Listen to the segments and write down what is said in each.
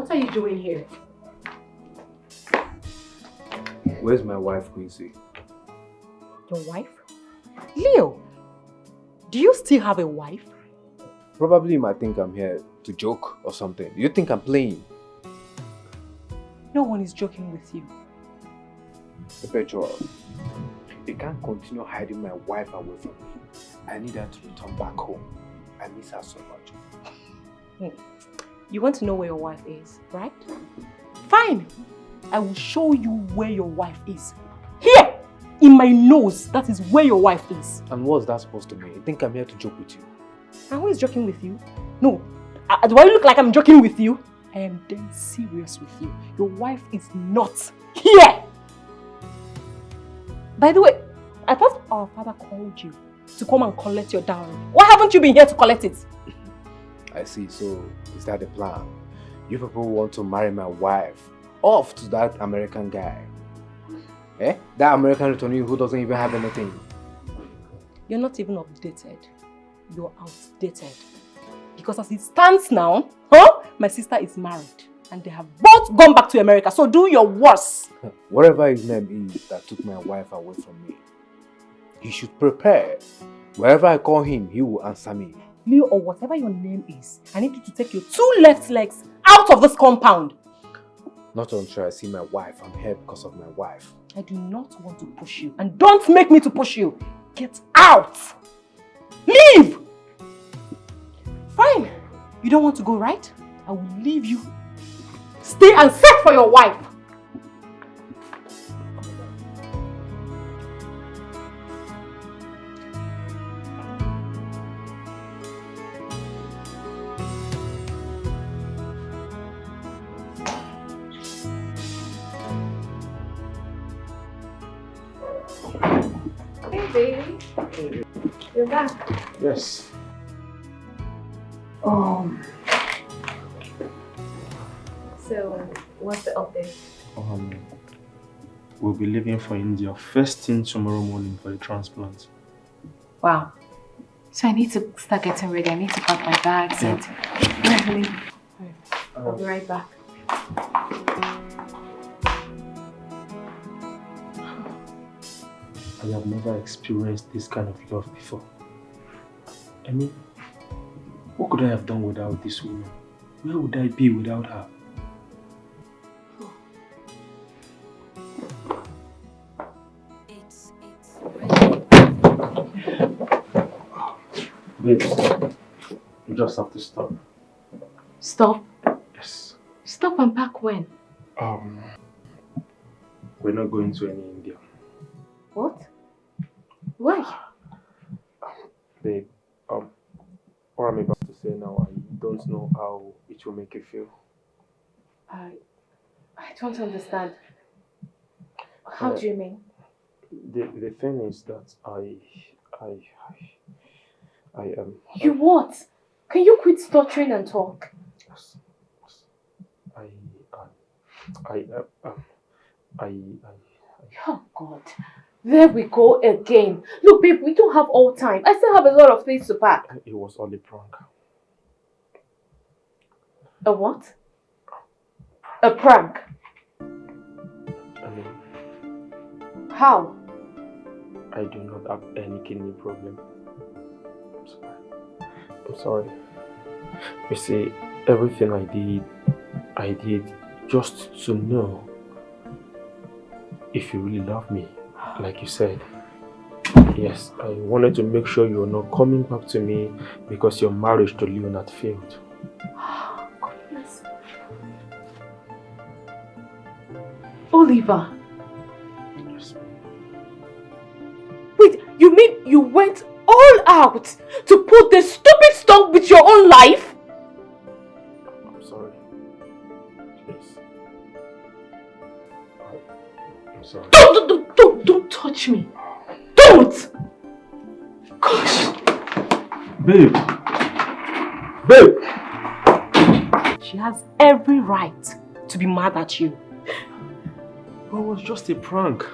What are you doing here? Where's my wife, Quincy? Your wife? Leo, do you still have a wife? Probably you might think I'm here to joke or something. You think I'm playing? No one is joking with you. Perpetual, you can't continue hiding my wife away from me. I need her to return back home. I miss her so much. You want to know where your wife is, right? Fine. I will show you where your wife is. Here! In my nose, that is where your wife is. And what's that supposed to mean? You think I'm here to joke with you? And who is joking with you? No. Do I look like I'm joking with you? I am dead serious with you. Your wife is not here! By the way, I thought our father called you to come and collect your dowry. Why haven't you been here to collect it? I see. So, is that the plan? You people want to marry my wife off to that American guy. Eh? That American returnee who doesn't even have anything. You're not even updated. You're outdated. Because as it stands now, my sister is married. And they have both gone back to America. So do your worst. Whatever his name is that took my wife away from me, he should prepare. Wherever I call him, he will answer me. Leo, or whatever your name is, I need you to take your 2 left legs out of this compound. Not until I see my wife. I'm here because of my wife. I do not want to push you. And don't make me to push you. Get out. Leave. Fine. You don't want to go, right? I will leave you. Stay and search for your wife. Hey, baby. You're back. Yes. So, what's the update? We'll be leaving for India first thing tomorrow morning for the transplant. Wow. So I need to start getting ready. I need to pack my bags and... I'll be right back. I have never experienced this kind of love before. I mean, what could I have done without this woman? Where would I be without her? Babes, you just have to stop. Stop? Yes. Stop and pack when? We're not going to any India. What? Why? Babe, what I'm about to say now, I don't know how it will make you feel. I don't understand. How do you mean? The thing is that I You what? Can you quit stuttering and talk? Yes. Oh God. There we go again. Look, babe, we don't have all time. I still have a lot of things to pack. It was all a prank. A what? A prank? I mean, how? I do not have any kidney problem. I'm sorry. You see, everything I did just to know if you really love me, like you said. Yes, I wanted to make sure you're not coming back to me because your marriage to Leonard failed. Goodness. Oliver. Yes. Wait, you mean you went all out to put this stupid stunt with your own life? I'm sorry. Please. I'm sorry. Don't touch me. Don't! Gosh. Babe! Babe! She has every right to be mad at you. It was just a prank.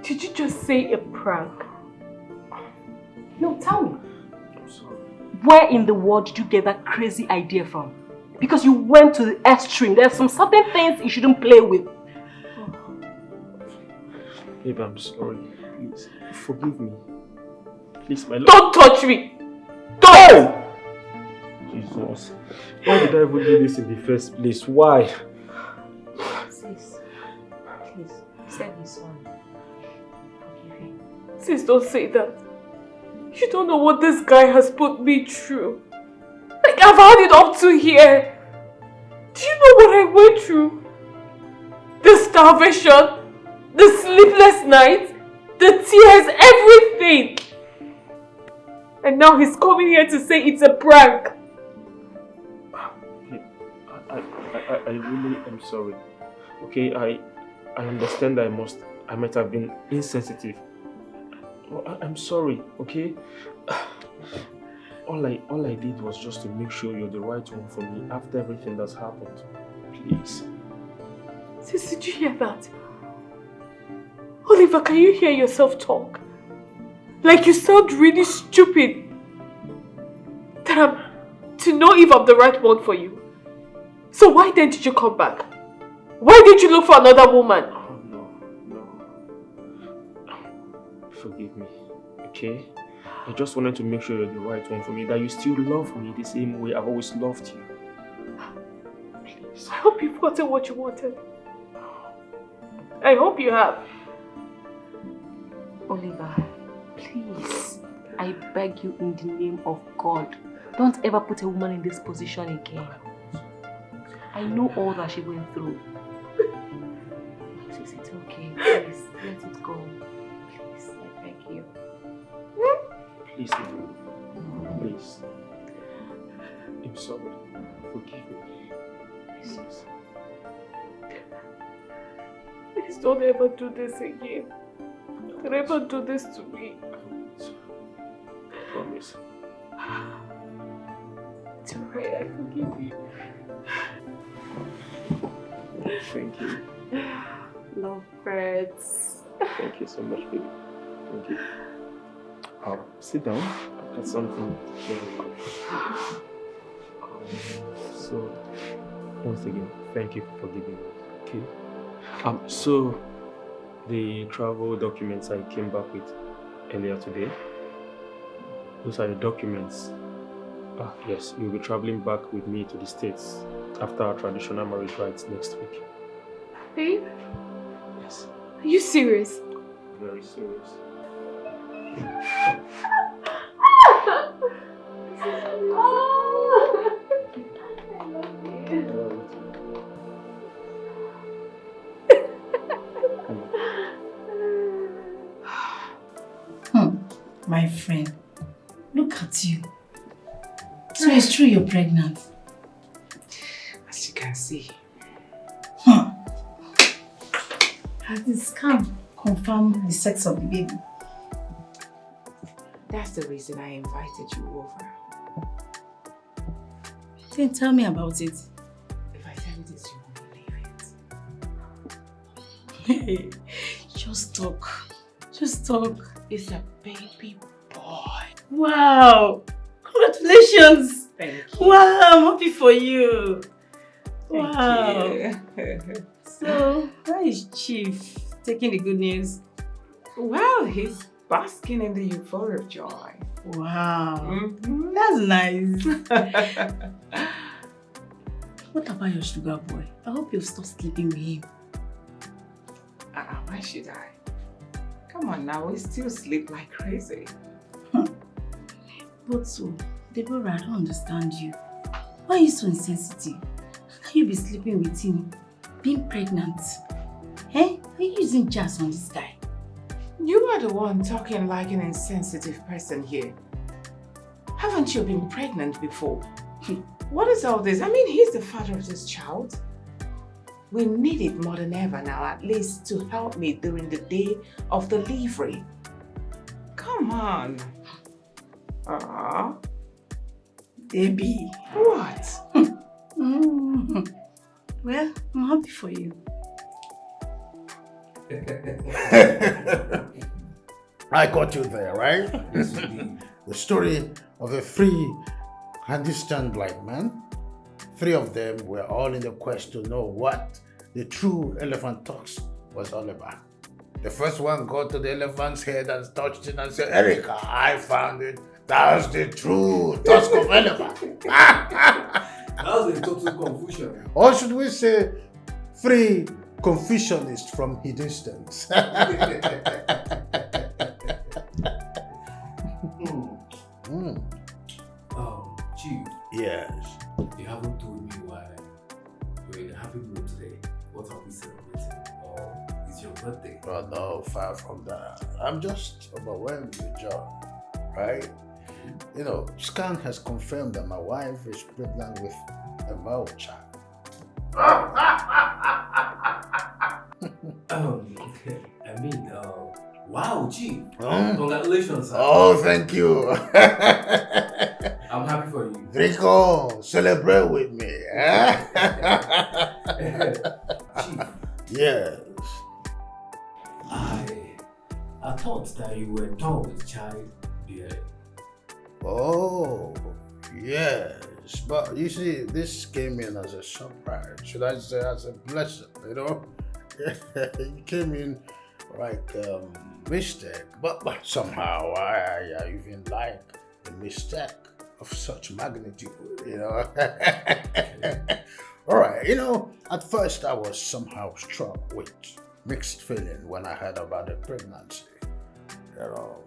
Did you just say a prank? No, tell me. I'm sorry. Where in the world did you get that crazy idea from? Because you went to the extreme. There's some certain things you shouldn't play with. Babe, I'm sorry. Please, forgive me. Please, my love. Don't touch me! Don't! Jesus. Why did I even do this in the first place? Why? Sis, please, say he's sorry. Forgive him. Sis, don't say that. You don't know what this guy has put me through. Like, I've had it up to here. Do you know what I went through? The starvation, the sleepless nights, the tears, everything. And now he's coming here to say it's a prank. I really am sorry. Okay, I understand that I might have been insensitive. I'm sorry, okay? All I did was just to make sure you're the right one for me after everything that's happened. Please. Sis, did you hear that? Oliver, can you hear yourself talk? Like you sound really stupid. That I'm to know if I'm the right one for you. So why then did you come back? Why did you look for another woman? Oh, no. Forgive me, okay? I just wanted to make sure you're the right one for me, that you still love me the same way I've always loved you. Please. I hope you've gotten what you wanted. I hope you have. Oliver, please, I beg you in the name of God, don't ever put a woman in this position again. I know all that she went through. Please, it's okay. Please, let it go. Please, I beg you. Please, please. I'm sorry. Forgive me. Please. Please don't ever do this again. Don't ever do this to me. I won't. Promise. It's alright, I forgive you. Thank you. Love birds. Thank you so much, baby. Thank you. Sit down. I've got something very good. So, once again, thank you for forgiving me. Okay. So the travel documents I came back with earlier today, those are the documents. Yes, you'll be traveling back with me to the States after our traditional marriage rites next week. Babe? Yes. Are you serious? Very serious. My friend, look at you. So it's true you're pregnant? As you can see. Has the scan confirmed the sex of the baby? That's the reason I invited you over. Then tell me about it. If I tell you this, you won't believe it. Just talk. Just talk. It's a baby boy. Wow! Congratulations! Thank you. Wow, I'm happy for you. Thank Wow. you. So, how is Chief taking the good news? Well, he's basking in the euphoria of joy. Wow. Mm-hmm. That's nice. What about your sugar boy? I hope you'll stop sleeping with him. Why should I? Come on now, we still sleep like crazy. But so, Deborah, I don't understand you. Why are you so insensitive? How can you be sleeping with him, being pregnant? Eh? Are you using jazz on this guy? You are the one talking like an insensitive person here. Haven't you been pregnant before? What is all this? I mean, he's the father of this child. We need it more than ever now, at least to help me during the day of delivery. Come on. Debbie. What? Well, I'm happy for you. I got you there, right? This is the story of a free and distant black man Three of them were all in the quest to know what the true elephant tusk was all about. The first one got to the elephant's head and touched it and said, Erica, I found it. That's the true tusk of elephant. That was a total confusion. Or should we say, three Confucianists from a distance. Chief. Yes. You haven't told me why you're in a happy mood today. What are we celebrating? Or is your birthday? Well, no, far from that. I'm just overwhelmed with joy, right? You know, Scan has confirmed that my wife is pregnant with a male child. Wow, Chief. Congratulations, sir. Oh, thank you. I'm happy for you. Rico, celebrate with me. Chief, Yes. I thought that you were done with child bearing. Oh, yes. But you see, this came in as a surprise. Should I say as a blessing, you know? It came in like mistake. But somehow I even like the mistake of such magnitude, you know? All right, you know, at first I was somehow struck with mixed feeling when I heard about the pregnancy. You know,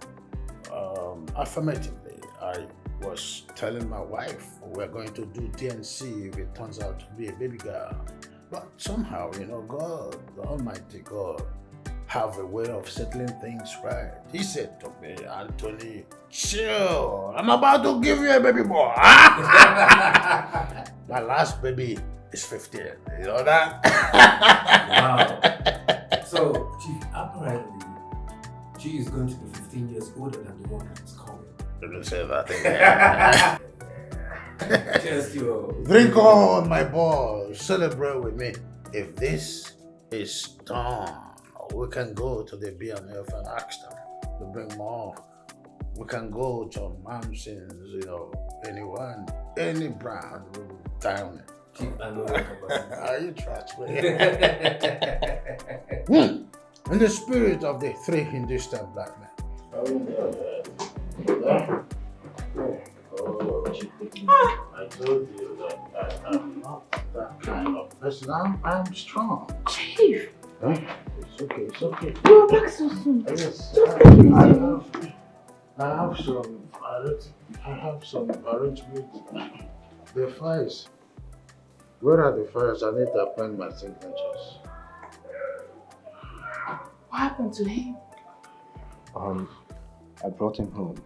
affirmatively, I was telling my wife we're going to do DNC if it turns out to be a baby girl. But somehow, you know, God, the Almighty God, have a way of settling things right. He said to me, Anthony, chill, I'm about to give you a baby boy. My last baby is 15, you know that? Wow. So, Chief, apparently, she is going to be 15 years older than the one that is coming. Don't say that again. Just your... Drink on, my boy. Celebrate with me. If this is done, we can go to the B&F and ask them to bring more. We can go to Mamson's, you know, anyone, any brand, down it. Chief, I know your capacity. Are you trust me? In the spirit of the three Hindustan black men. I told you that I'm not that kind of person. I'm strong. Chief! Huh? It's okay, it's okay. You're back so soon. Yes, Just take it easy. I have some arrangements. The files. Where are the files? I need to append my signatures. What happened to him? I brought him home.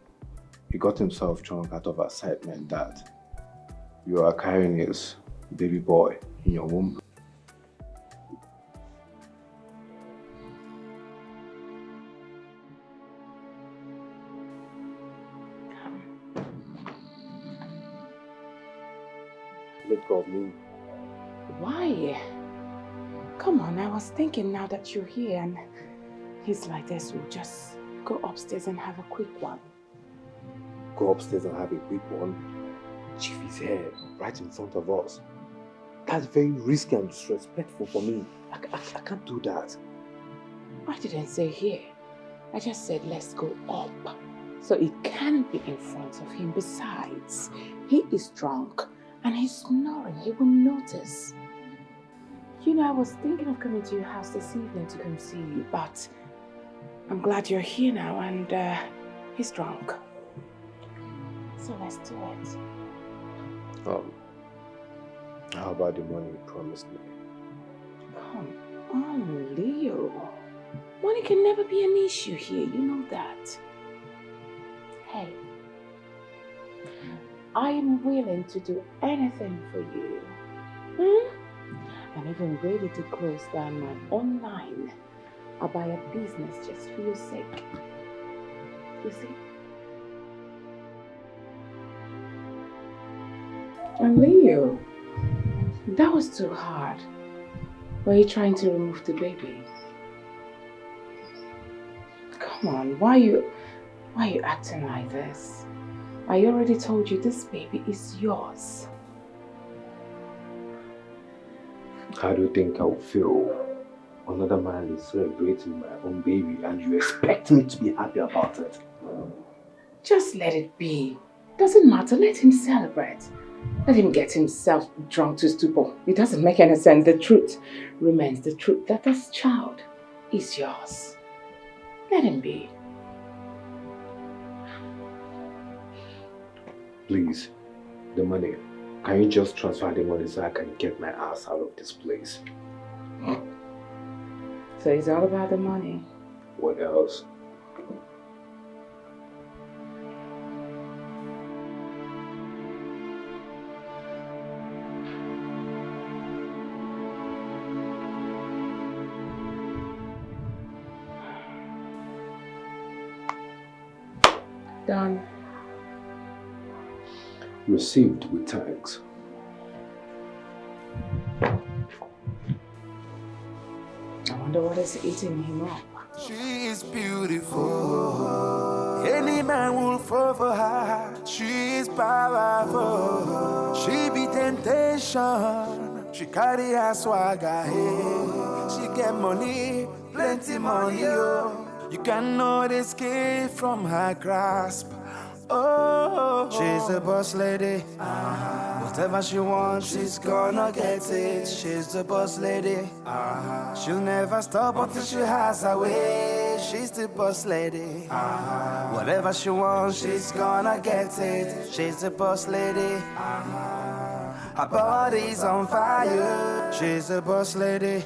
He got himself drunk out of excitement that you are carrying his baby boy in your womb. Let go of me. Why? Come on, I was thinking now that you're here and he's like this, we'll just go upstairs and have a quick one. Go upstairs and have a quick one. Chief is here, right in front of us. That's very risky and disrespectful for me. I can't do that. I didn't say here. I just said let's go up. So it can't be in front of him. Besides, he is drunk and he's snoring. He will notice. You know, I was thinking of coming to your house this evening to come see you, but I'm glad you're here now and he's drunk. So let's do it. How about the money you promised me? Come on, Leo. Money can never be an issue here, you know that. Hey, I am willing to do anything for you. I'm even ready to close down my own line. I'll buy a business just for your sake. You see? And Leo, that was too hard. Were you trying to remove the baby? Come on, why are you acting like this? I already told you this baby is yours. How do you think I would feel? Another man is celebrating my own baby and you expect me to be happy about it? Just let it be. Doesn't matter, let him celebrate. Let him get himself drunk to stupor. It doesn't make any sense. The truth remains the truth that this child is yours. Let him be. Please, the money. Can you just transfer the money so I can get my ass out of this place? So it's all about the money. What else? Done. Received with thanks. I wonder what is eating him up. She is beautiful. Any man will fall for her. She is powerful. She be temptation. She carry her swagger. Hey. She get money, plenty money. Oh. You cannot escape from her grasp. Oh, she's a boss lady. Whatever she wants, she's gonna get it. She's the boss lady. She'll never stop until she has her way. She's the boss lady. Whatever she wants, she's gonna get it. She's the boss lady. Her body's on fire. She's the boss lady.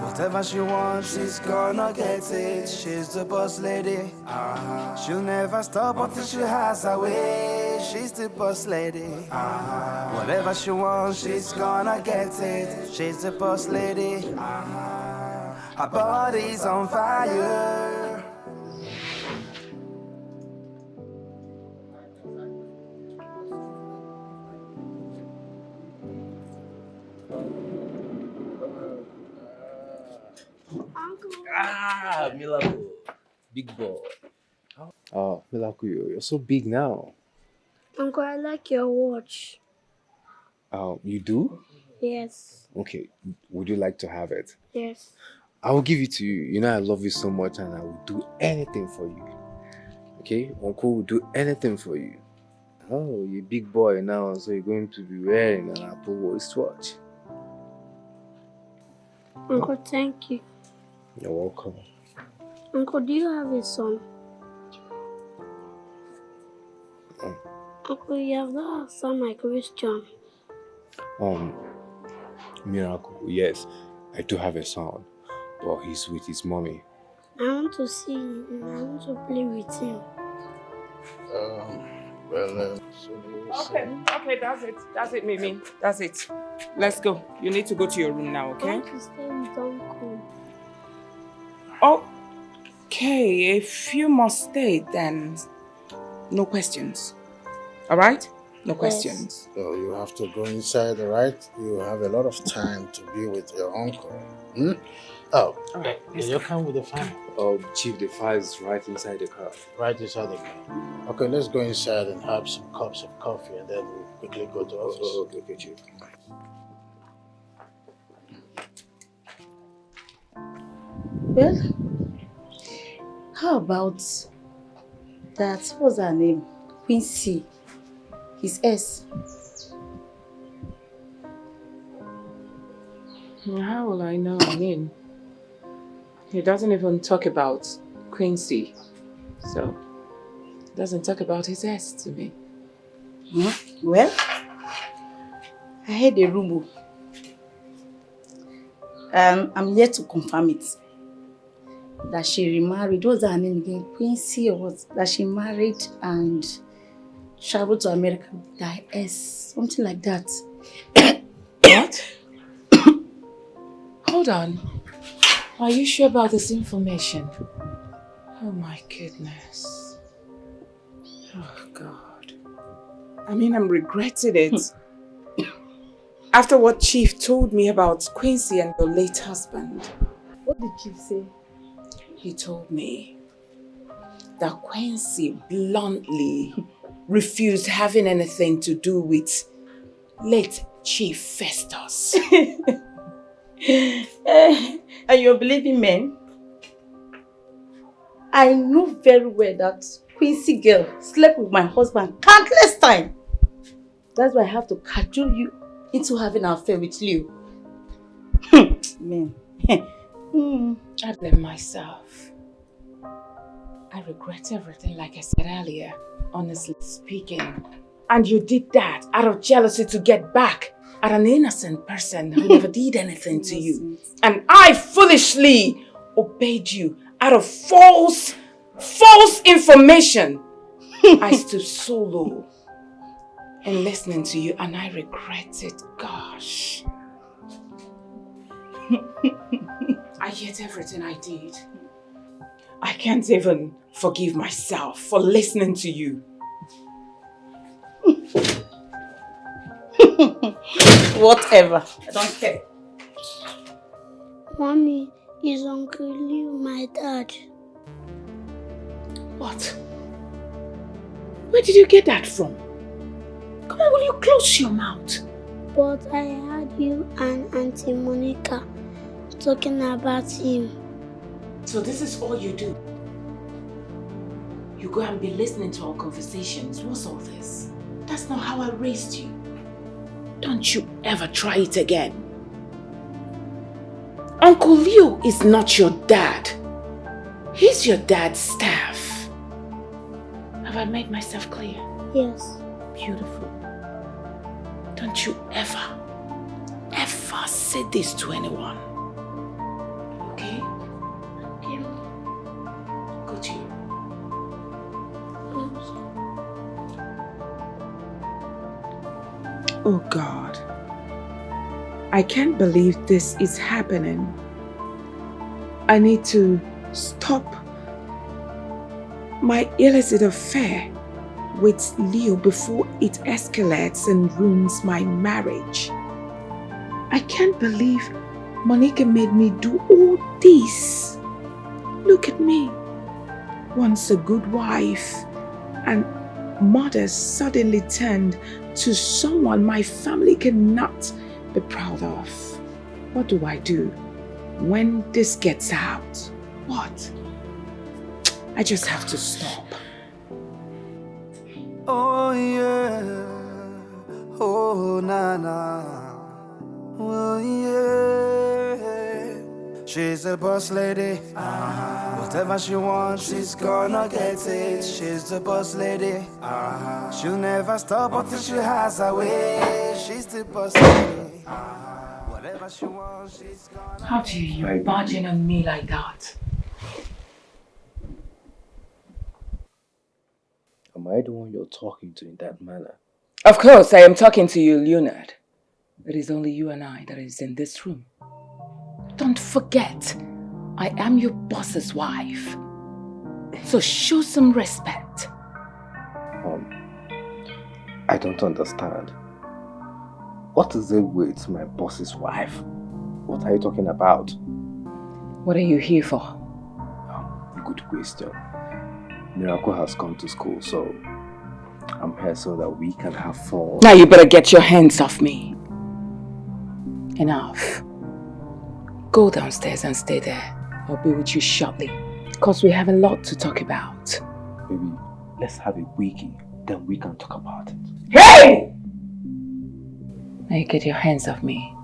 Whatever she wants, she's gonna get it. She's the boss lady. She'll never stop until she has her way. She's the boss lady. Whatever she wants, she's gonna get it. She's the boss lady. Her body's on fire. Ah, Milako. Big boy. Oh, Milako, you're so big now. Uncle, I like your watch. You do? Yes. Okay, would you like to have it? Yes. I will give it to you. You know I love you so much and I will do anything for you. Okay? Uncle will do anything for you. Oh, you're a big boy now, so you're going to be wearing an Apple wristwatch. Uncle, thank you. You're welcome. Uncle, do you have a son? Uncle, you have not answered my question. Miracle, yes, I do have a son, but he's with his mommy. I want to see him. I want to play with him. Okay, that's it, Mimi. That's it. Let's go. You need to go to your room now, I okay? want to stay with Uncle. Okay, if you must stay, then no questions. All right? No questions. So you have to go inside, all right? You have a lot of time to be with your uncle. Oh, All right. you come with the fire? Chief, the fire is right inside the car. Right inside the car. Okay, let's go inside and have some cups of coffee and then we'll quickly go to office. Okay, Chief. Well, how about that? What's her name? Quincy. His S. How will I know? I mean, he doesn't even talk about Quincy. So, doesn't talk about his ex to me. Well, I heard a rumor. I'm yet to confirm it. That she remarried. What was her name again? Quincy or what? That she married and traveled to America with her ex. Something like that. What? Hold on. Are you sure about this information? Oh my goodness. Oh God. I mean, I'm regretting it. After what Chief told me about Quincy and your late husband. What did Chief say? He told me that Quincy bluntly refused having anything to do with late Chief Festus. And you're believing men? I know very well that Quincy girl slept with my husband countless times. That's why I have to cajole you into having an affair with Leo. Man. I blame myself. I regret everything, like I said earlier, honestly speaking. And you did that out of jealousy to get back at an innocent person who never did anything to you. And I foolishly obeyed you out of false information. I stood so low in listening to you and I regret it, gosh. I hate everything I did. I can't even forgive myself for listening to you. Whatever. I don't care. Mommy, is Uncle Leo my dad? What? Where did you get that from? Come on, will you close your mouth? But I heard you and Auntie Monica talking about him. So this is all you do? You go and be listening to our conversations. What's all this? That's not how I raised you. Don't you ever try it again. Uncle Leo is not your dad. He's your dad's staff. Have I made myself clear? Yes. Beautiful. Don't you ever say this to anyone. Okay? Okay. Go to you. Oh God. I can't believe this is happening. I need to stop my illicit affair with Leo before it escalates and ruins my marriage. I can't believe Monica made me do all this. Look at me. Once a good wife and mother suddenly turned to someone my family cannot be proud of. What do I do when this gets out? What? I just have to stop. Oh yeah, oh na na, oh yeah. She's a boss lady. Whatever she wants, she's gonna get it. She's the boss lady. She'll never stop until she has her way. She's the boss lady. Whatever she wants, she's gonna. How dare you barging on me like that? Am I the one you're talking to in that manner? Of course, I am talking to you, Leonard. It is only you and I that is in this room. Don't forget, I am your boss's wife. So show some respect. I don't understand. What is it with my boss's wife? What are you talking about? What are you here for? Good question. Miracle has come to school, so I'm here so that we can have fun. Now you better get your hands off me. Enough. Go downstairs and stay there. I'll be with you shortly. Because we have a lot to talk about. Baby, let's have a wiki, then we can talk about it. Hey! Now you get your hands off me.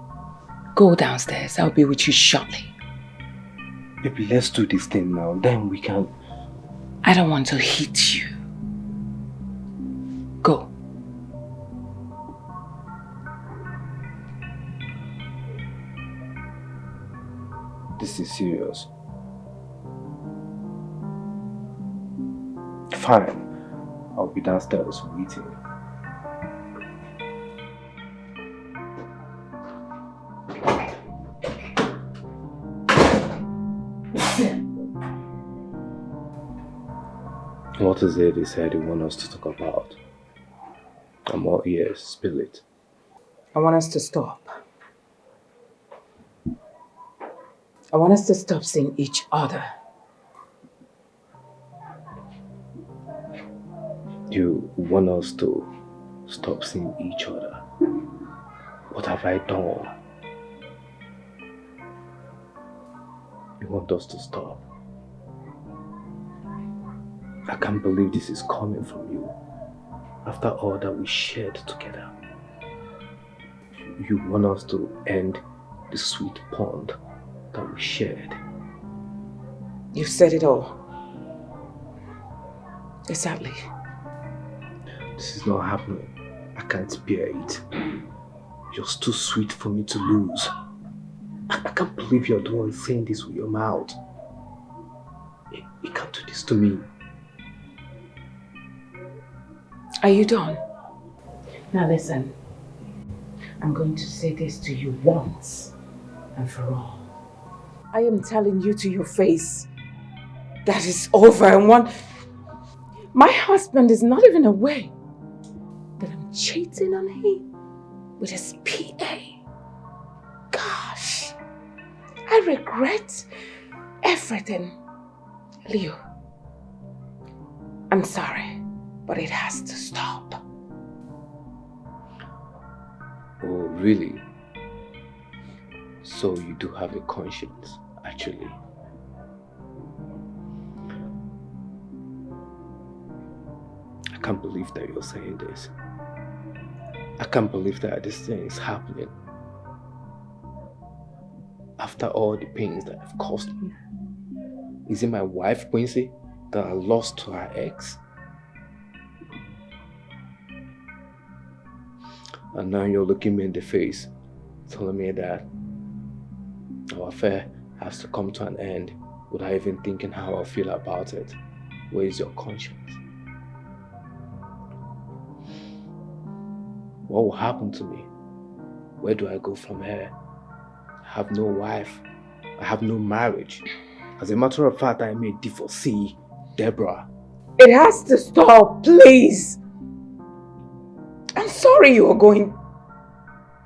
Go downstairs. I'll be with you shortly. Baby, let's do this thing now, then we can... I don't want to hit you. Go. This is serious. Fine. I'll be downstairs waiting. What is it he said he wants us to talk about? I'm all ears, spill it. I want us to stop. I want us to stop seeing each other. You want us to stop seeing each other? What have I done? You want us to stop? I can't believe this is coming from you. After all that we shared together. You want us to end the sweet bond that we shared. You said it all. Exactly. This is not happening. I can't bear it. You're too sweet for me to lose. I can't believe you're the one saying this with your mouth. You can't do this to me. Are you done? Now listen. I'm going to say this to you once and for all. I am telling you to your face that it's over and my husband is not even aware that I'm cheating on him with his PA. Gosh, I regret everything. Leo, I'm sorry, but it has to stop. Oh, really? So you do have a conscience, actually. I can't believe that you're saying this. I can't believe that this thing is happening. After all the pains that have caused me. Is it my wife, Quincy, that I lost to her ex? And now you're looking me in the face, telling me that our affair has to come to an end without even thinking how I feel about it. Where is your conscience? What will happen to me? Where do I go from here? I have no wife. I have no marriage. As a matter of fact, I may divorcee Deborah. It has to stop, please. I'm sorry you are going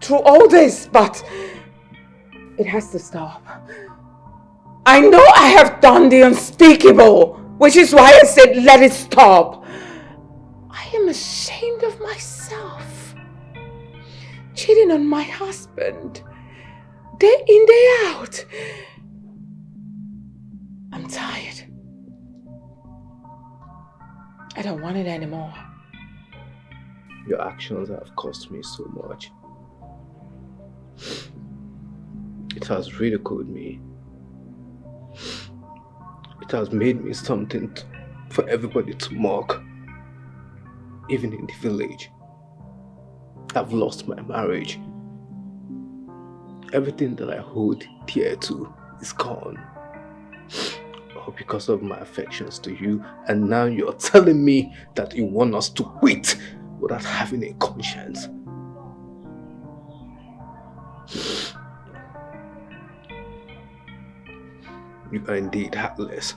through all this, but it has to stop. I know I have done the unspeakable, which is why I said let it stop. I am ashamed of myself. Cheating on my husband. Day in, day out. I'm tired. I don't want it anymore. Your actions have cost me so much. It has ridiculed me. It has made me something for everybody to mock. Even in the village. I've lost my marriage. Everything that I hold dear to is gone. All because of my affections to you, and now you're telling me that you want us to quit without having a conscience. You are indeed heartless.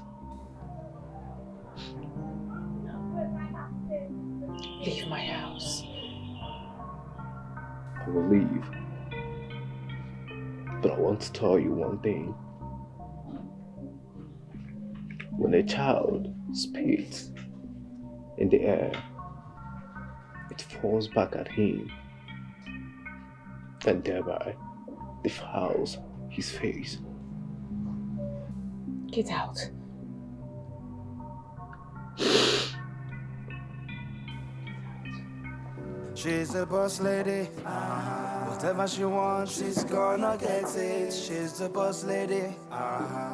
Leave my house. I will leave. But I want to tell you one thing. When a child spits in the air, it falls back at him and thereby defiles his face. Get out. She's a boss lady. Whatever she wants, she's gonna get it. She's the boss lady.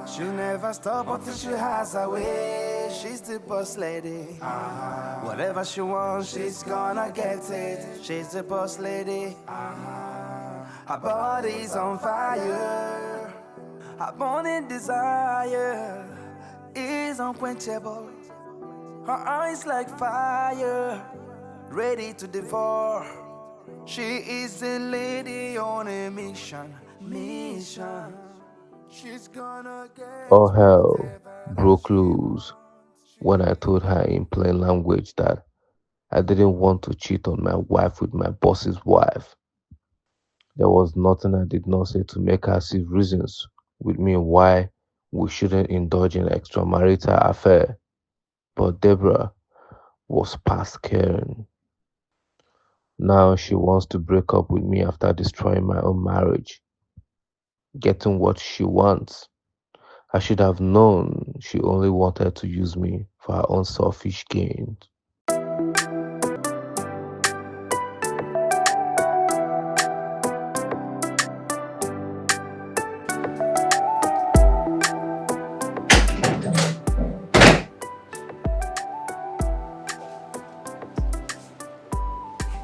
She'll never stop until she has her way. She's the boss lady. Whatever she wants, she's gonna get it. She's the boss lady. Her body's on fire. Her burning desire is unquenchable. Her eyes like fire, ready to devour. She is a lady on a mission. She's gonna get All hell broke loose when I told her in plain language that I didn't want to cheat on my wife with my boss's wife. There was nothing I did not say to make her see reasons with me why we shouldn't indulge in extramarital affair. But Deborah was past caring. Now she wants to break up with me after destroying my own marriage, getting what she wants. I should have known she only wanted to use me for her own selfish gain.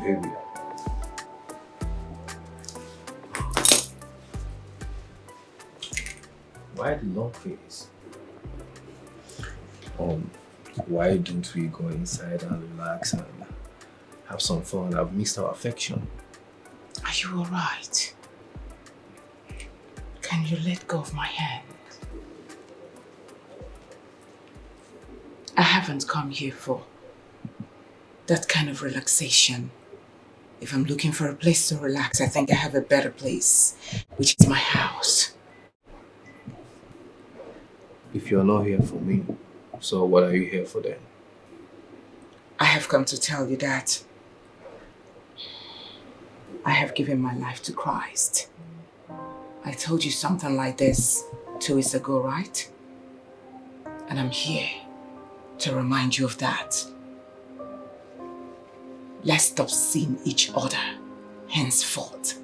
Baby. Why the long face? Why don't we go inside and relax and have some fun? I've missed our affection. Are you alright? Can you let go of my hand? I haven't come here for that kind of relaxation. If I'm looking for a place to relax, I think I have a better place, which is my house. If you're not here for me, so what are you here for then? I have come to tell you that I have given my life to Christ. I told you something like this 2 weeks ago, right? And I'm here to remind you of that. Let's stop seeing each other henceforth.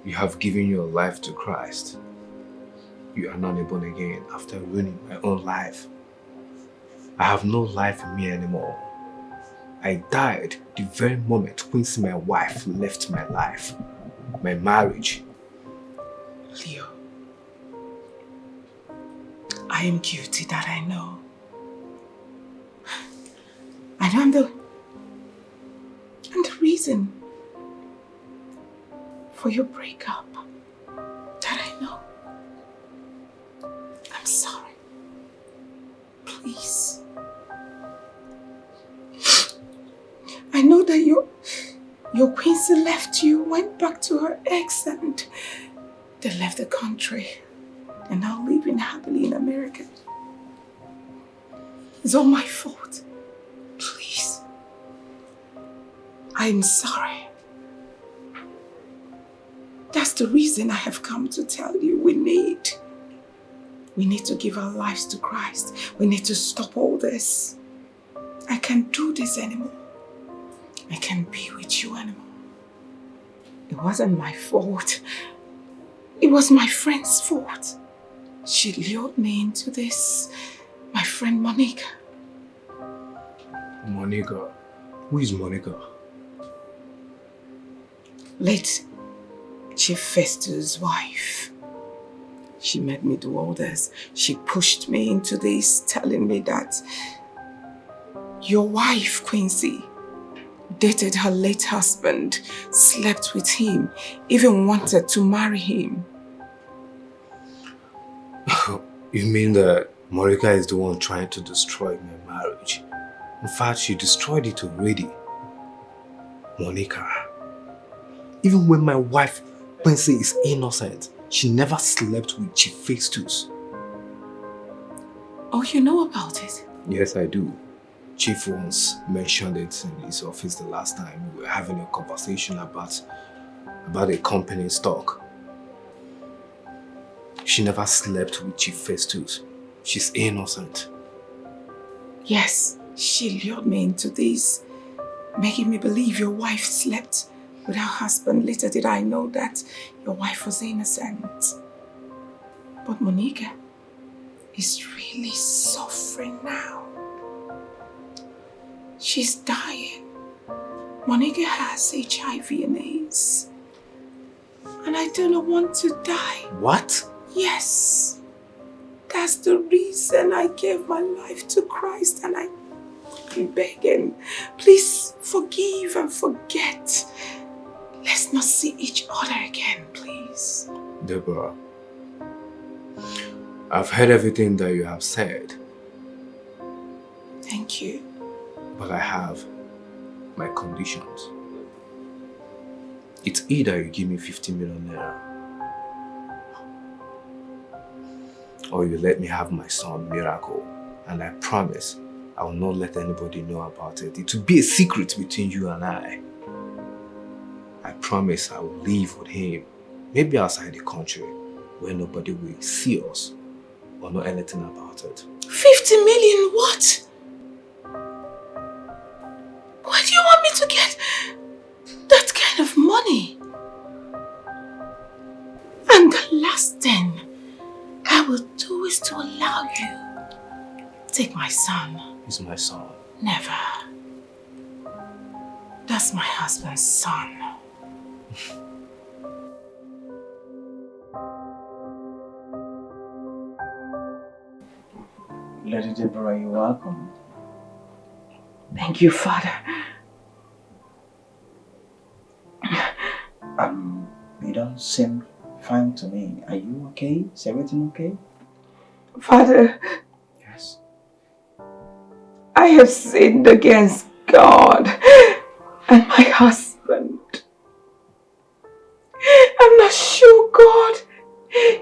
You have given your life to Christ. You are not born again after ruining my own life. I have no life in me anymore. I died the very moment Quincy, my wife, left my life, my marriage. Leo, I am guilty, that I know. I know I'm the reason for your breakup, that I know. I'm sorry. Please. I know that your Quincy left you, went back to her ex, and they left the country. They're now living happily in America. It's all my fault. Please. I'm sorry. That's the reason I have come to tell you we need to give our lives to Christ. We need to stop all this. I can't do this anymore. I can't be with you anymore. It wasn't my fault. It was my friend's fault. She lured me into this. My friend Monica. Monica? Who is Monica? Late Chief Festus' wife. She made me do all this. She pushed me into this, telling me that your wife, Quincy, dated her late husband, slept with him, even wanted to marry him. You mean that Monica is the one trying to destroy my marriage? In fact, she destroyed it already. Monica. Even when my wife, Quincy, is innocent, she never slept with Chief Festus. Oh, you know about it? Yes, I do. Chief once mentioned it in his office the last time we were having a conversation about a company stock. She never slept with Chief Festus. She's innocent. Yes, she lured me into this, making me believe your wife slept with her husband. Later did I know that your wife was innocent. But Monica is really suffering now. She's dying. Monica has HIV and AIDS. And I do not want to die. What? Yes. That's the reason I gave my life to Christ, and I'm begging, please forgive and forget. Let's not see each other again, please. Deborah, I've heard everything that you have said. Thank you. But I have my conditions. It's either you give me 50 million naira, or you let me have my son, Miracle, and I promise I will not let anybody know about it. It will be a secret between you and I. I promise I will live with him, maybe outside the country, where nobody will see us or know anything about it. 50 million what? Why do you want me to get that kind of money? And the last thing I will do is to allow you take my son. He's my son. Never. That's my husband's son. Lady Deborah, you're welcome. Thank you, Father. You don't seem fine to me. Are you okay? Is everything okay? Father. Yes. I have sinned against God and my husband. I'm not sure God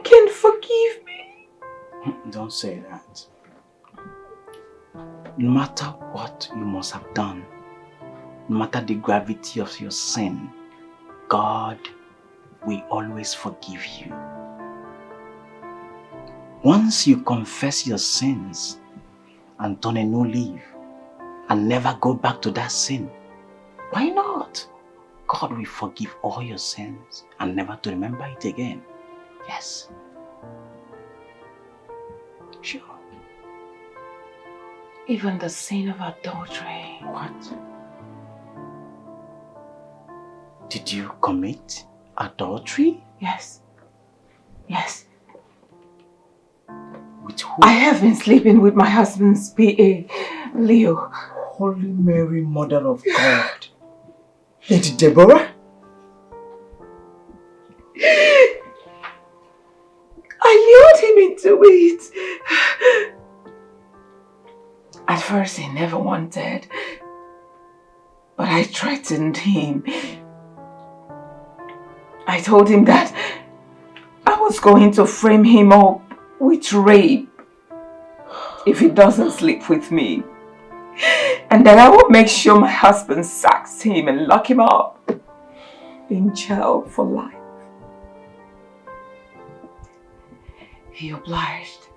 can forgive me. Don't say that. No matter what you must have done, no matter the gravity of your sin, God will always forgive you. Once you confess your sins and turn a new leaf and never go back to that sin, why not? God will forgive all your sins and never to remember it again. Yes. Sure. Even the sin of adultery. What? Did you commit adultery? Yes. Yes. With who? I have been sleeping with my husband's PA, Leo. Holy Mary, Mother of God. Lady Deborah? I lured him into it. At first he never wanted, but I threatened him. I told him that I was going to frame him up with rape if he doesn't sleep with me. And that I will make sure my husband sacks him and lock him up in jail for life. He obliged.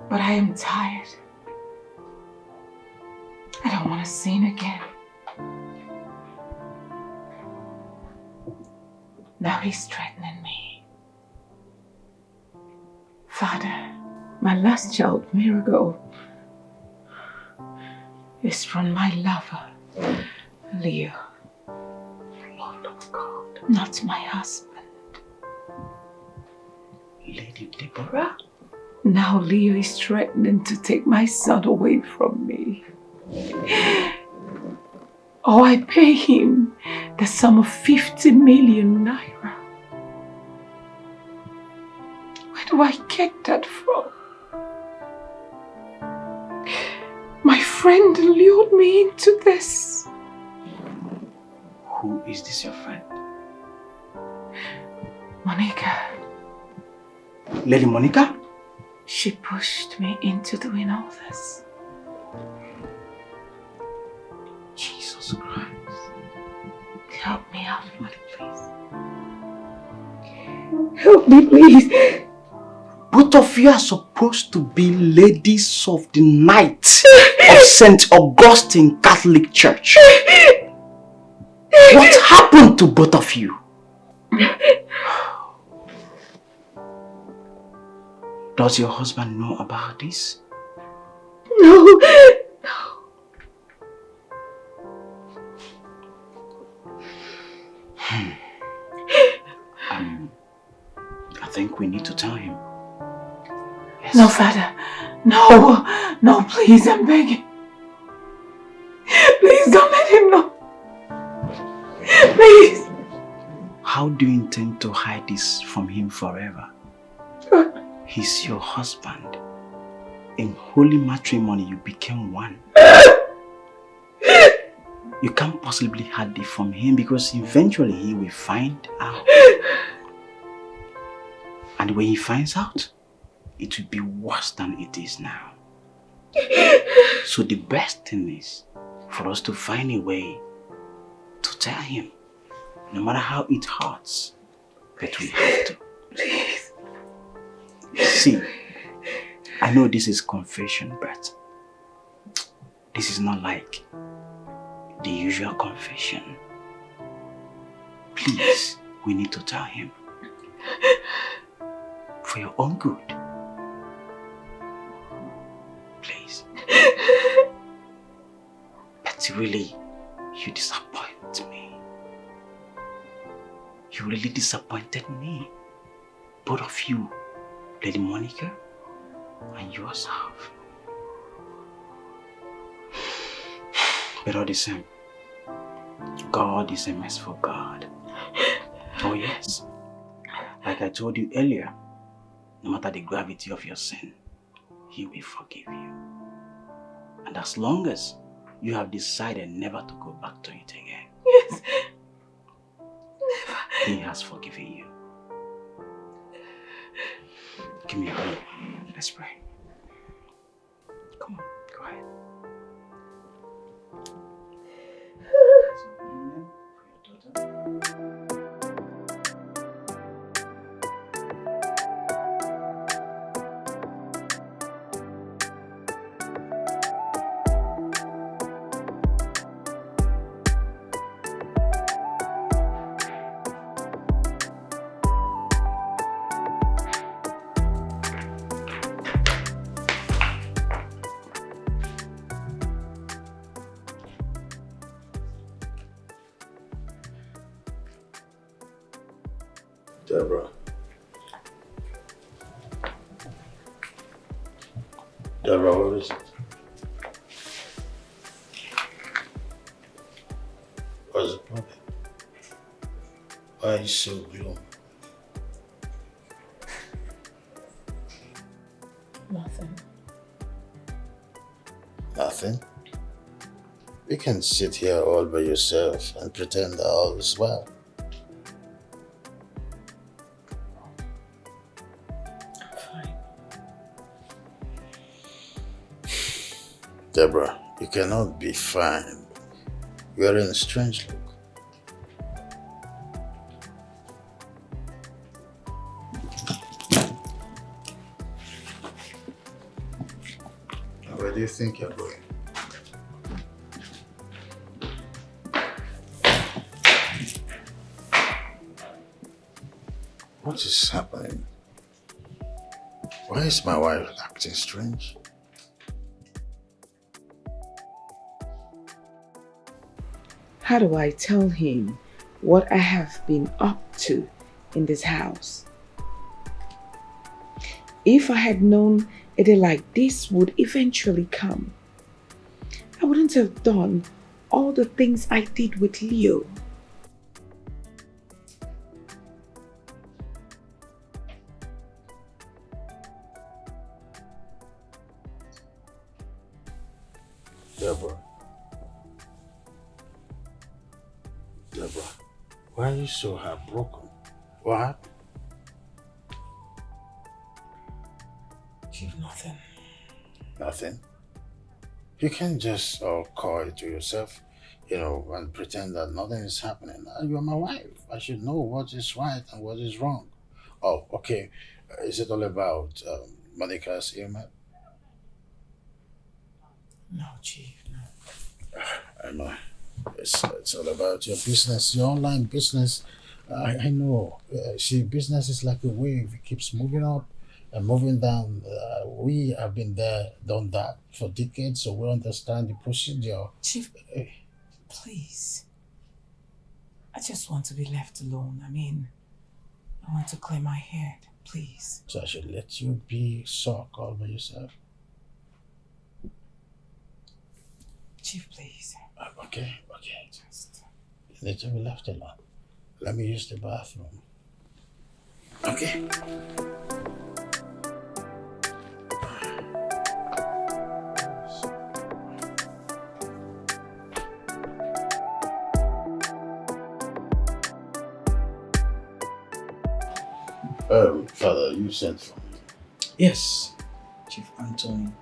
But I am tired. I don't want to sin again. Now he's threatening me. Father, my last child, Miracle, is from my lover, Leo. Lord of God. Not my husband. Lady Deborah? Now Leo is threatening to take my son away from me. Or I pay him the sum of 50 million naira. Where do I get that from? My friend lured me into this. Who is this, your friend? Monica. Lady Monica? She pushed me into doing all this. Jesus Christ. Help me out, Mother, please. Help me, please. Both of you are supposed to be ladies of the night of St. Augustine Catholic Church. What happened to both of you? Does your husband know about this? No. I think we need to tell him. Yes. No, Father. No. No, please, I'm begging. Please don't let him know. Please. How do you intend to hide this from him forever? He's your husband. In holy matrimony, you became one. You can't possibly hide it from him because eventually he will find out. And when he finds out, it will be worse than it is now. So the best thing is for us to find a way to tell him, no matter how it hurts, But we have to. Please. See, I know this is confession, but this is not like the usual confession. Please, we need to tell him. For your own good. Please. But really, you disappoint me. You really disappointed me. Both of you, Lady Monica and yourself. But all the same, God is a merciful God. Oh yes. Like I told you earlier, no matter the gravity of your sin, He will forgive you. And as long as you have decided never to go back to it again, Yes. Never. He has forgiven you. Give me your hand. Let's pray. Come on, go ahead. Deborah. Deborah, what is it? What's the problem? Why are you so gloomy? Nothing. Nothing? You can sit here all by yourself and pretend that all is well. Deborah, you cannot be fine. You are in a strange look. Where do you think you're going? What is happening? Why is my wife acting strange? How do I tell him what I have been up to in this house? If I had known a day like this would eventually come, I wouldn't have done all the things I did with Leo. Deborah. Deborah, why are you so heartbroken? What happened? Chief, nothing. Nothing? You can't just call it to yourself, and pretend that nothing is happening. You're my wife. I should know what is right and what is wrong. Oh, okay. Is it all about Monica's email? No, Chief, no. I know. It's all about your business, your online business. I know. Business is like a wave. It keeps moving up and moving down. We have been there, done that for decades, so we understand the procedure. Chief, please. I just want to be left alone. I want to clear my head, please. So I should let you be sock all by yourself? Chief, please. Okay. You need to be left alone. Let me use the bathroom. Okay. Father, you sent for me. Yes, Chief Anthony.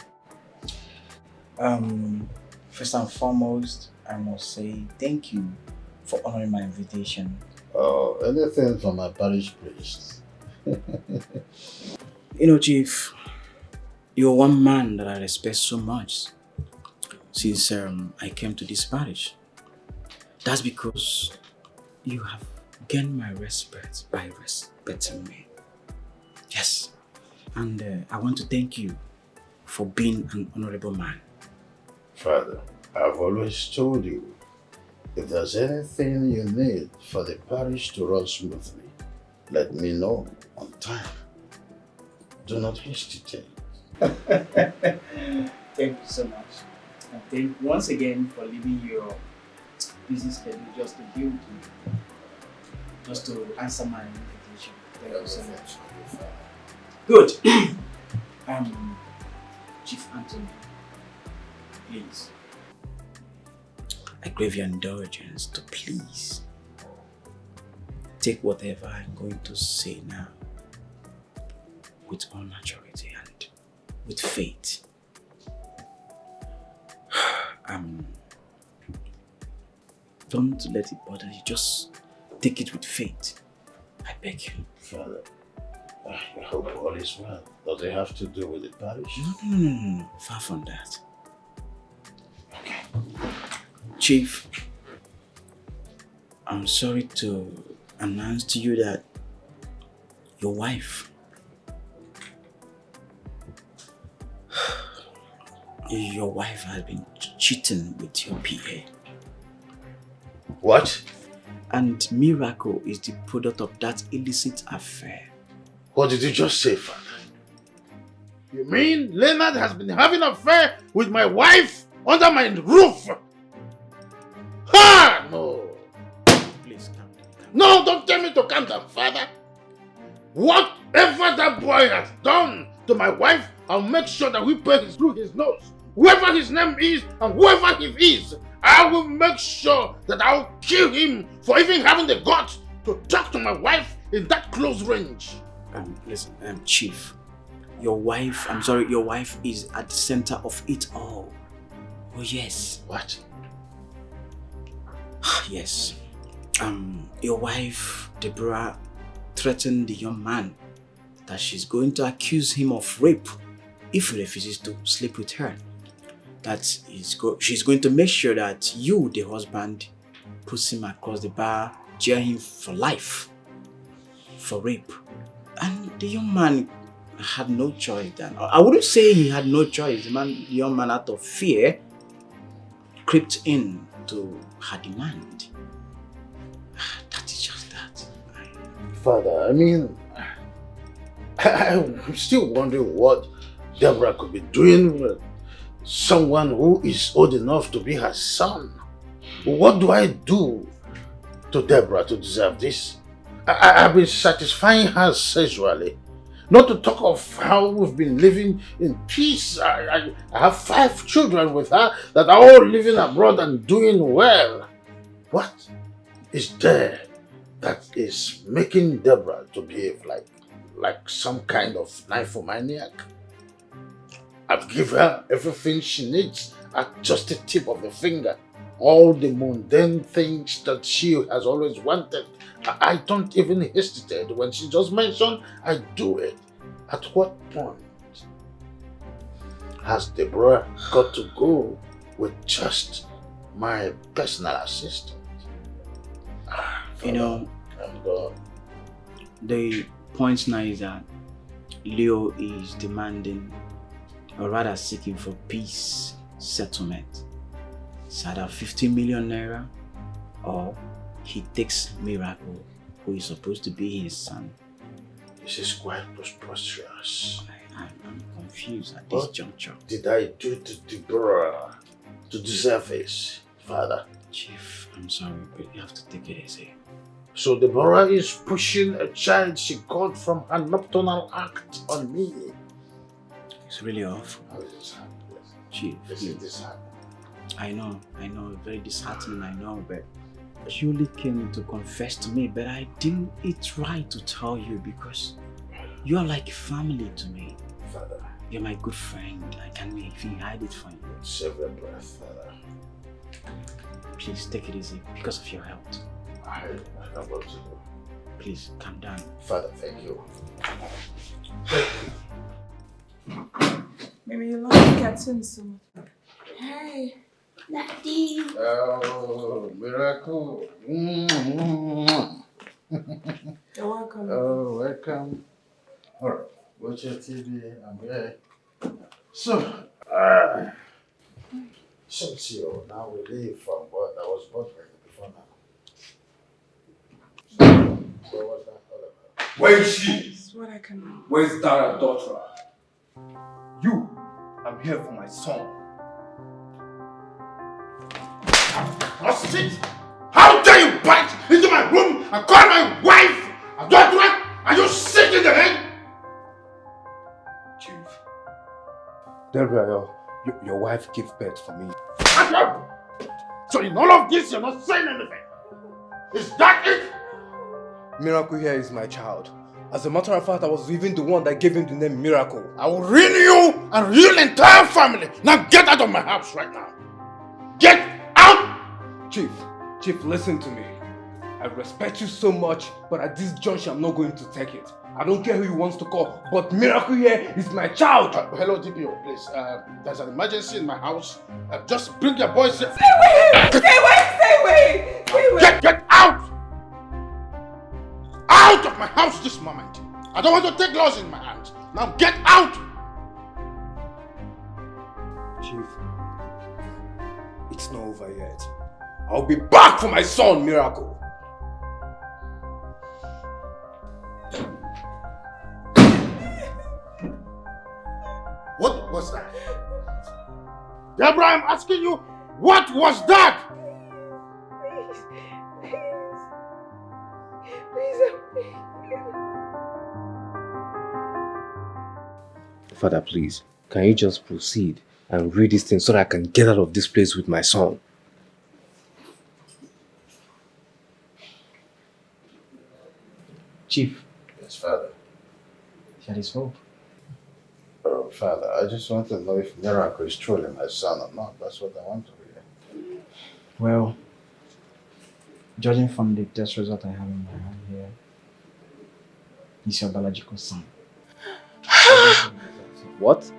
First and foremost, I must say thank you for honoring my invitation Oh, anything from my parish priest. You know, Chief, you're one man that I respect so much since I came to this parish. That's because you have gained my respect by respecting me. Yes. And I want to thank you for being an honorable man. Father, I've always told you, if there's anything you need for the parish to run smoothly, let me know on time. Do not hesitate. Thank you so much. And thank you once again for leaving your busy schedule just to deal with me. Just to answer my invitation. Thank you so much. Good. Chief Anthony, please. I crave your indulgence to please take whatever I'm going to say now with all maturity and with faith. Don't let it bother you, just take it with faith. I beg you. Father, I hope all is well. Does it have to do with the parish? No. Far from that. Okay. Chief, I'm sorry to announce to you that your wife, has been cheating with your PA. What? And Miracle is the product of that illicit affair. What did you just say, Father? You mean Leonard has been having an affair with my wife under my roof? Ha! No. Please calm down. No, don't tell me to calm down, Father. Whatever that boy has done to my wife, I'll make sure that we pay through his nose. Whoever his name is and whoever he is, I will make sure that I'll kill him for even having the guts to talk to my wife in that close range. Listen, Chief, your wife is at the center of it all. Oh yes. What? Yes. Your wife, Deborah, threatened the young man that she's going to accuse him of rape if he refuses to sleep with her. She's going to make sure that you, the husband, puts him across the bar, jail him for life for rape. And the young man had no choice then. I wouldn't say he had no choice. The young man, out of fear, crept in to her demand. That is just that. Father, I mean, I'm still wondering what Deborah could be doing with someone who is old enough to be her son. What do I do to Deborah to deserve this? I've been satisfying her sexually. Not to talk of how we've been living in peace. I have 5 children with her that are all living abroad and doing well. What is there that is making Deborah to behave like some kind of nymphomaniac? I've given her everything she needs at just the tip of the finger. All the mundane things that she has always wanted. I don't even hesitate. When she just mentioned, I do it. At what point has Deborah got to go with just my personal assistant? You know, I'm gone. The point now is that Leo is demanding, or rather seeking for peace settlement. It's either 50 million naira or he takes Miracle, who is supposed to be his son. This is quite preposterous. I'm confused at this juncture. What did I do to Deborah to deserve this, Father? Chief, I'm sorry, but you have to take it easy. So Deborah is pushing a child she got from her nocturnal act on me. It's really awful. How is this happening? Chief, This is disheartening. I know, very disheartening, I know, but you only came to confess to me, but I didn't try to tell you because you are like family to me. Father. You're my good friend. I can't even hide it from you. Save your breath, Father. Please take it easy because of your health. I know what to do. Please, calm down. Father, thank you. Maybe you love the cartoons so much. Hey. Daddy. Oh, miracle. You're welcome. Oh, welcome. All right, watch your TV. I'm here. So, so now we leave from what I was bothering before now. So what's that all about? Where is she? This is what I can do. Where's that daughter? You, I'm here for my son. What's it? How dare you bite into my room and call my wife a daughter? Are you sick in the head? Chief. Deborah, your wife gave birth for me. So in all of this, you're not saying anything. Is that it? Miracle here is my child. As a matter of fact, I was even the one that gave him the name Miracle. I will ruin you and ruin the entire family. Now get out of my house right now. Get out! Chief, listen to me. I respect you so much, but at this juncture, I'm not going to take it. I don't care who he wants to call, but Miracle here is my child. Hello, DPO, please. There's an emergency in my house. Just bring your boys here. Stay away! Stay away! Stay away! Stay away! Get out! Out of my house this moment. I don't want to take laws in my hands. Now get out! Chief, it's not over yet. I'll be back for my son, Miracle. What was that? Deborah, I'm asking you, what was that? Please help me. Father, please, can you just proceed and read this thing so that I can get out of this place with my son? Chief. Yes, Father. There is hope. Oh, Father, I just want to know if Miracle is truly my son or not. That's what I want to hear. Well, judging from the test result I have in my hand here, he's your biological son. What?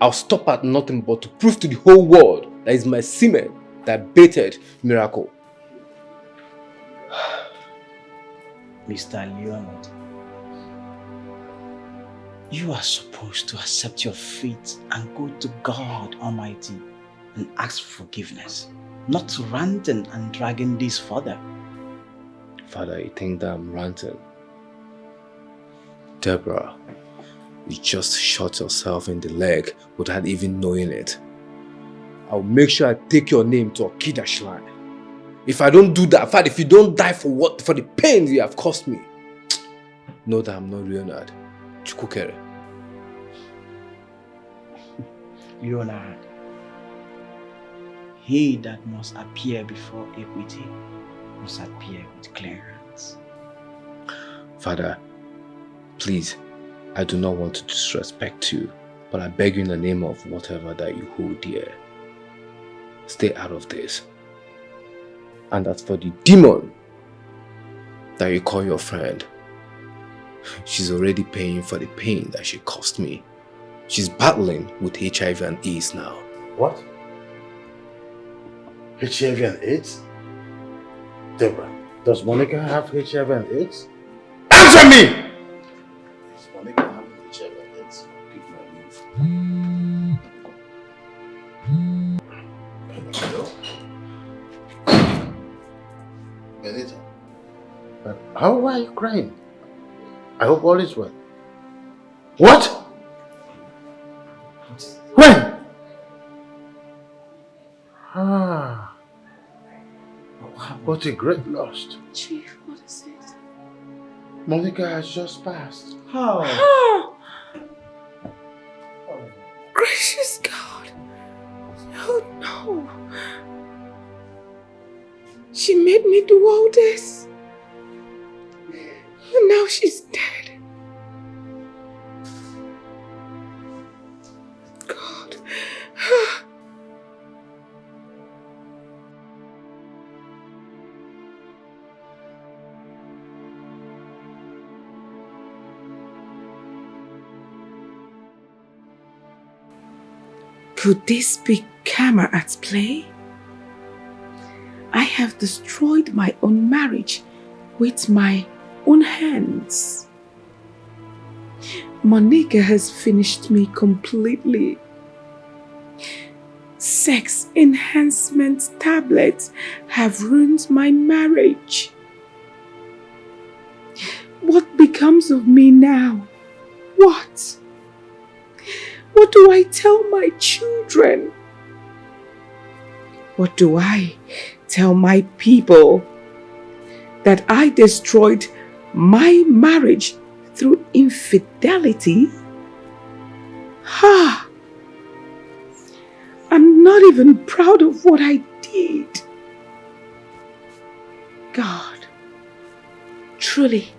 I'll stop at nothing but to prove to the whole world that it's my semen that baited Miracle. Mr. Leonard, you are supposed to accept your fate and go to God Almighty and ask for forgiveness, not to ranting and dragging this further. Father, you think that I'm ranting? Deborah, you just shot yourself in the leg without even knowing it. I'll make sure I take your name to a Akida shrine. If I don't do that, Father, if you don't die for the pain you have caused me, know that I'm not Leonard. Chukukere. Leonard, he that must appear before equity must appear with clear hands. Father, please, I do not want to disrespect you, but I beg you in the name of whatever that you hold dear, stay out of this. And as for the demon that you call your friend, she's already paying for the pain that she caused me. She's battling with HIV and AIDS now. What? HIV and AIDS? Deborah, does Monica have HIV and AIDS? Answer me! Does Monica have HIV and AIDS? Pick my move. Hello? Benita, how are you crying? I hope all is well. What? When? Ah. What a great loss. Chief, what is it? Monica has just passed. How? Oh. Gracious God. Oh no. She made me do all this. And now she's dead. God. Could this be karma at play? I have destroyed my own marriage with my own hands. Monica has finished me completely. Sex enhancement tablets have ruined my marriage. What becomes of me now? What? What do I tell my children? What do I tell my people? That I destroyed my marriage through infidelity? Ha! I'm not even proud of what I did. God, truly,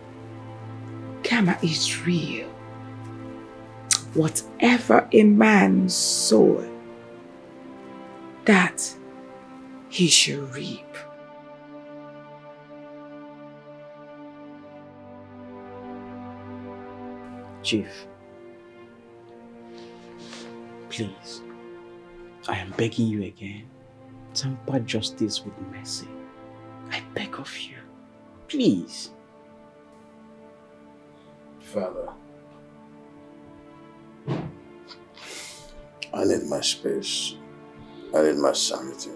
karma is real. Whatever a man soweth, that he shall reap. Chief, please, I am begging you again, temper justice with mercy. I beg of you, please. Father, I need my space. I need my sanity.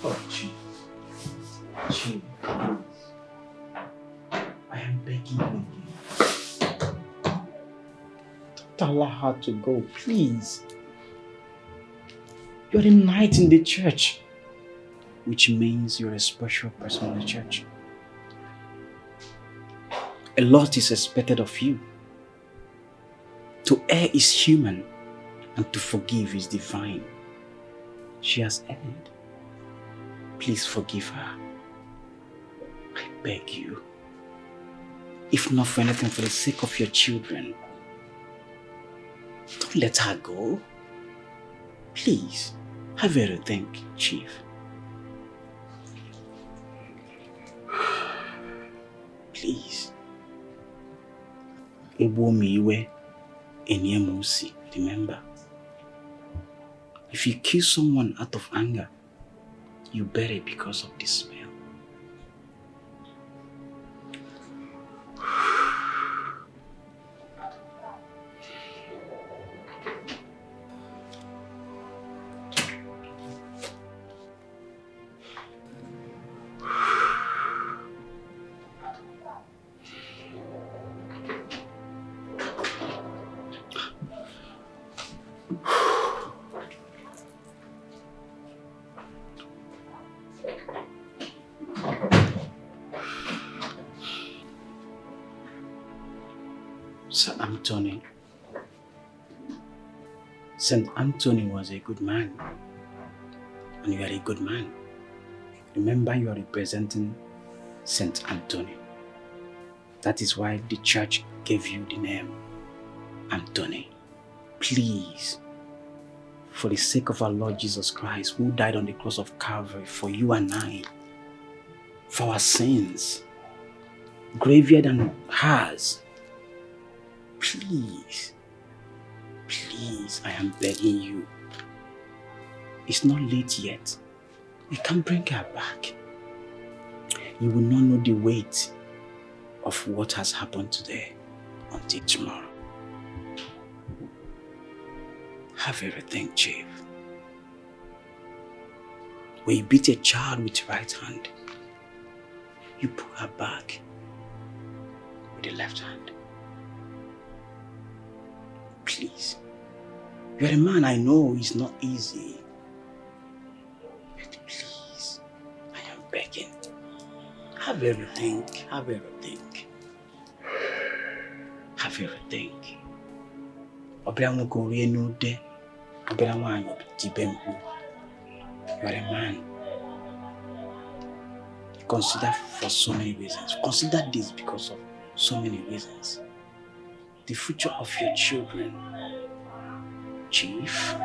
Oh, Chief. Chief, please. I am begging you again. Don't allow her to go, please. You're a knight in the church, which means you're a special person in the church. A lot is expected of you. To err is human, and to forgive is divine. She has erred. Please forgive her. I beg you. If not for anything, for the sake of your children, don't let her go. Please, have a rethink, Chief. Please. Remember, if you kill someone out of anger, you bury it because of the smell. Saint Anthony was a good man, and you are a good man. Remember, you are representing Saint Anthony. That is why the church gave you the name Anthony. Please, for the sake of our Lord Jesus Christ, who died on the cross of Calvary for you and I, for our sins, graver than hers, please, please, I am begging you. It's not late yet. We can bring her back. You will not know the weight of what has happened today until tomorrow. Have everything, Chief. When you beat a child with your right hand, you pull her back with the left hand. Please. You're a man, I know it's not easy. But please, I am begging. Have everything. Have everything. Have everything. You are a man. Consider for so many reasons. Consider this because of so many reasons. The future of your children. Chief.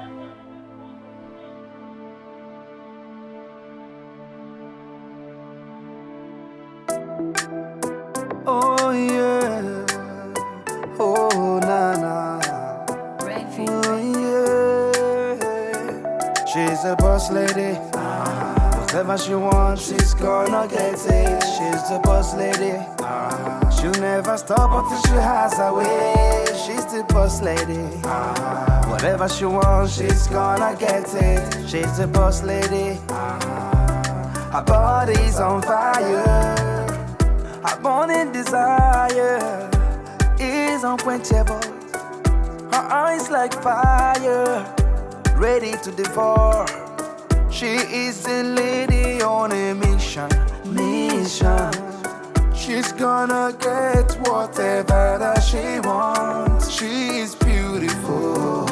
Oh yeah, oh na na. Oh yeah, she's a boss lady. Whatever she wants, she's gonna get it. She's the boss lady. She'll never stop until she has her way. She's the boss lady. Whatever she wants, she's gonna get it. She's the boss lady. Her body's on fire. Her burning desire is unquenchable. Her eyes like fire, ready to devour. She is a lady on a mission. She's gonna get whatever that she wants. She is beautiful.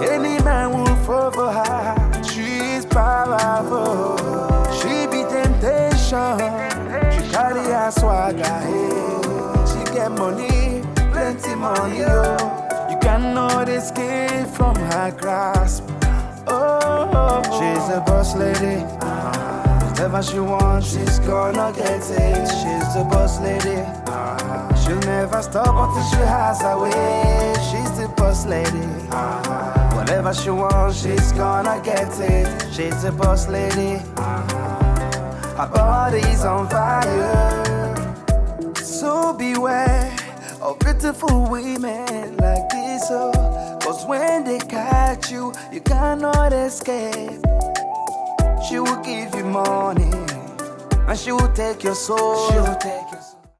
Any man will fall for her. She is powerful. She be temptation. She carry her swagger. Hey. She get money, plenty money. Oh. You cannot escape from her grasp. Oh, she's a boss lady. Whatever she wants, she's gonna get it. She's the boss lady. She'll never stop until she has her way. She's the boss lady. Whatever she wants, she's gonna get it. She's the boss lady. Her body's on fire. So beware of beautiful women like this, oh. Cause when they catch you, you cannot escape. She will give you money, and she will take your soul. She will take your soul.